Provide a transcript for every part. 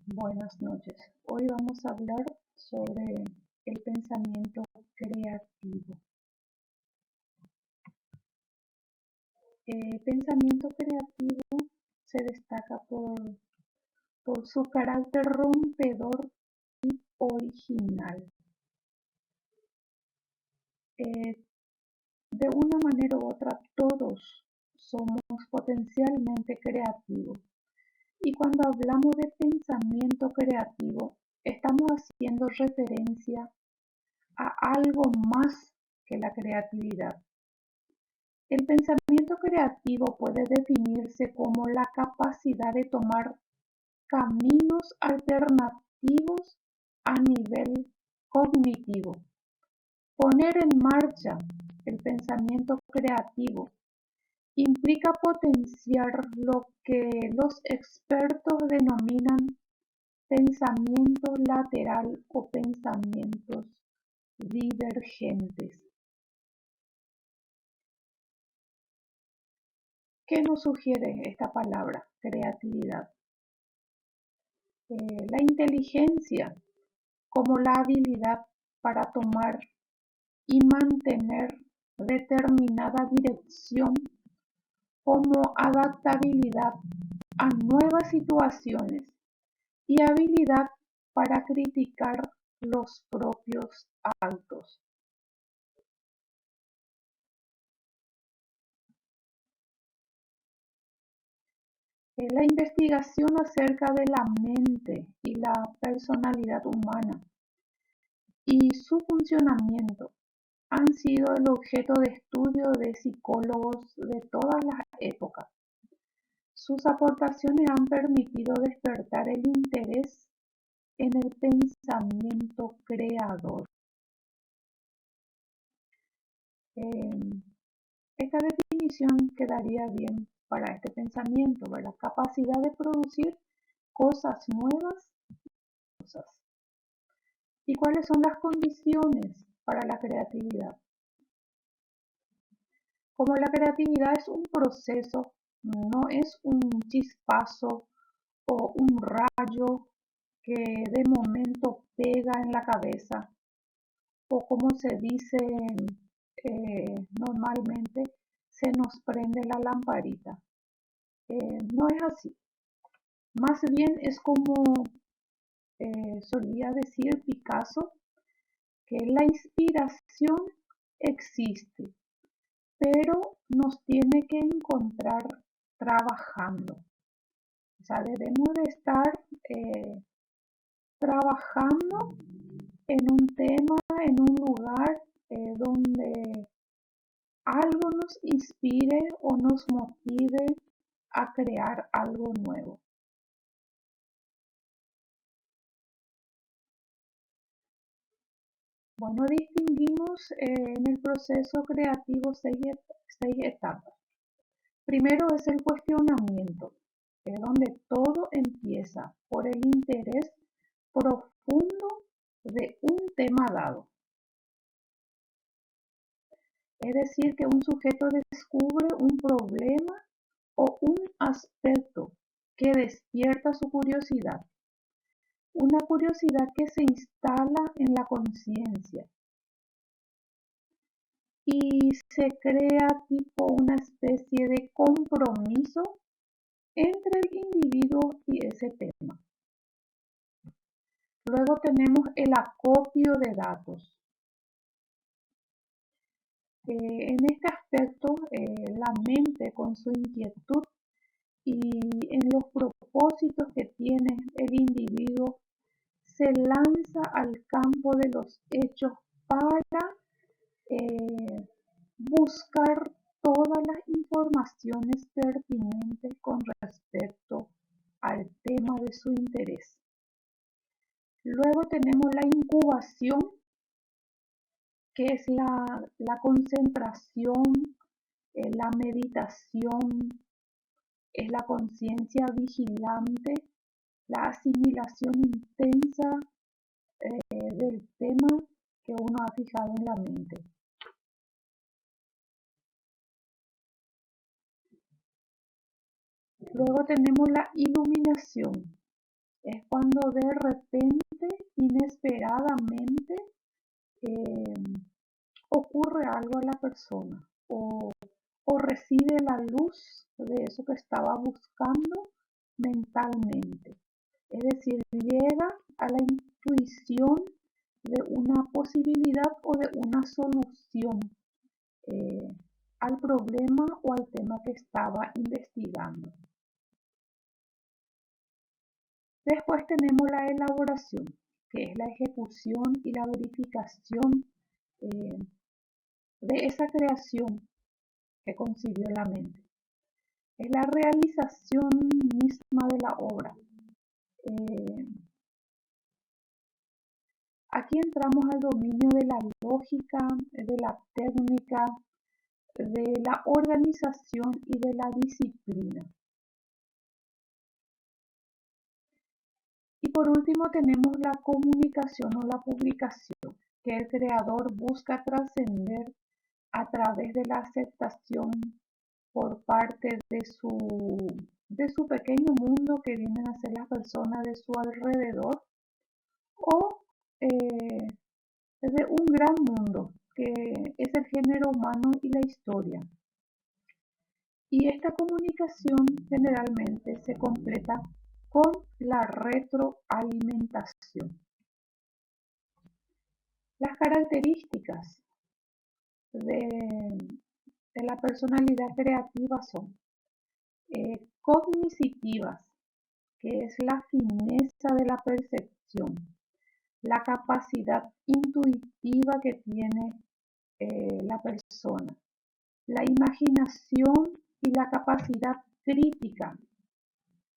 Buenas noches. Hoy vamos a hablar sobre el pensamiento creativo. El pensamiento creativo se destaca por su carácter rompedor y original. De una manera u otra, todos somos potencialmente creativos. Y cuando hablamos de pensamiento creativo, estamos haciendo referencia a algo más que la creatividad. El pensamiento creativo puede definirse como la capacidad de tomar caminos alternativos a nivel cognitivo. Poner en marcha el pensamiento creativo implica potenciar lo que los expertos denominan pensamiento lateral o pensamientos divergentes. ¿Qué nos sugiere esta palabra, creatividad? La inteligencia como la habilidad para tomar y mantener determinada dirección, como adaptabilidad a nuevas situaciones y habilidad para criticar los propios actos. La investigación acerca de la mente y la personalidad humana y su funcionamiento han sido el objeto de estudio de psicólogos de todas las épocas. Sus aportaciones han permitido despertar el interés en el pensamiento creador. Esta definición quedaría bien para este pensamiento, la capacidad de producir cosas nuevas. ¿Y cuáles son las condiciones para la creatividad? Como la creatividad es un proceso, no es un chispazo o un rayo que de momento pega en la cabeza, o como se dice normalmente, se nos prende la lamparita. No es así. Más bien es como solía decir Picasso, que la inspiración existe, pero nos tiene que encontrar trabajando. O sea, debemos de estar trabajando en un tema, en un lugar donde algo nos inspire o nos motive a crear algo nuevo. Bueno, distinguimos en el proceso creativo seis etapas. Primero es el cuestionamiento, es donde todo empieza por el interés profundo de un tema dado. Es decir, que un sujeto descubre un problema o un aspecto que despierta su curiosidad. Una curiosidad que se instala en la conciencia y se crea tipo una especie de compromiso entre el individuo y ese tema. Luego tenemos el acopio de datos. En este aspecto, la mente con su inquietud y en los propósitos que tiene el individuo se lanza al campo de los hechos para buscar todas las informaciones pertinentes con respecto al tema de su interés. Luego tenemos la incubación, que es la concentración, la meditación, es la conciencia vigilante, la asimilación intensa del tema que uno ha fijado en la mente. Luego tenemos la iluminación, Es cuando de repente, inesperadamente, ocurre algo a la persona o recibe la luz de eso que estaba buscando mentalmente. Es decir, llega a la intuición de una posibilidad o de una solución al problema o al tema que estaba investigando. Después tenemos la elaboración, que es la ejecución y la verificación de esa creación que concibió la mente. Es la realización misma de la obra. Aquí entramos al dominio de la lógica, de la técnica, de la organización y de la disciplina. Y por último tenemos la comunicación o la publicación, que el creador busca trascender a través de la aceptación por parte de su pequeño mundo que vienen a ser las personas de su alrededor o de un gran mundo que es el género humano y la historia. Y esta comunicación generalmente se completa con la retroalimentación. Las características de la personalidad creativa son cognitivas, que es la fineza de la percepción, la capacidad intuitiva que tiene la persona, la imaginación y la capacidad crítica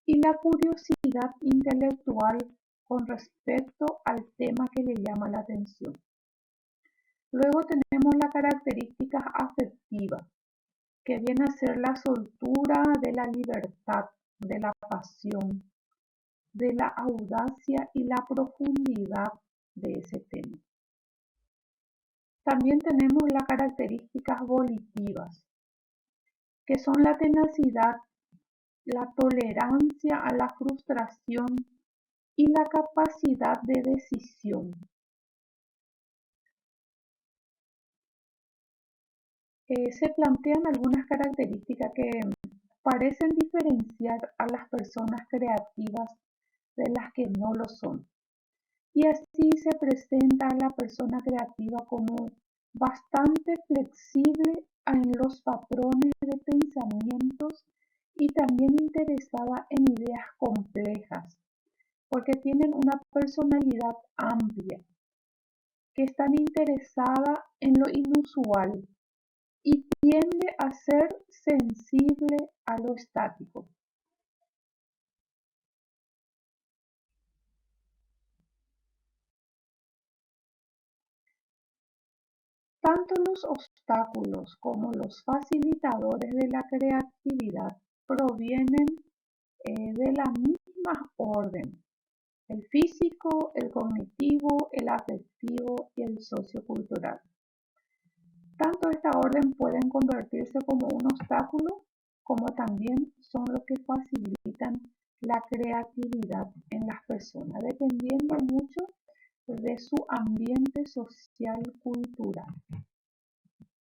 y la curiosidad intelectual con respecto al tema que le llama la atención. Luego tenemos la característica afectiva, que viene a ser la soltura de la libertad, de la pasión, de la audacia y la profundidad de ese tema. También tenemos las características volitivas, que son la tenacidad, la tolerancia a la frustración y la capacidad de decisión. Se plantean algunas características que parecen diferenciar a las personas creativas de las que no lo son. Y así se presenta a la persona creativa como bastante flexible en los patrones de pensamientos y también interesada en ideas complejas, porque tienen una personalidad amplia, que están interesada en lo inusual y tiende a ser sensible a lo estático. Tanto los obstáculos como los facilitadores de la creatividad provienen de la misma orden: el físico, el cognitivo, el afectivo y el sociocultural. Tanto esta orden pueden convertirse como un obstáculo, como también son los que facilitan la creatividad en las personas, dependiendo mucho de su ambiente social cultural.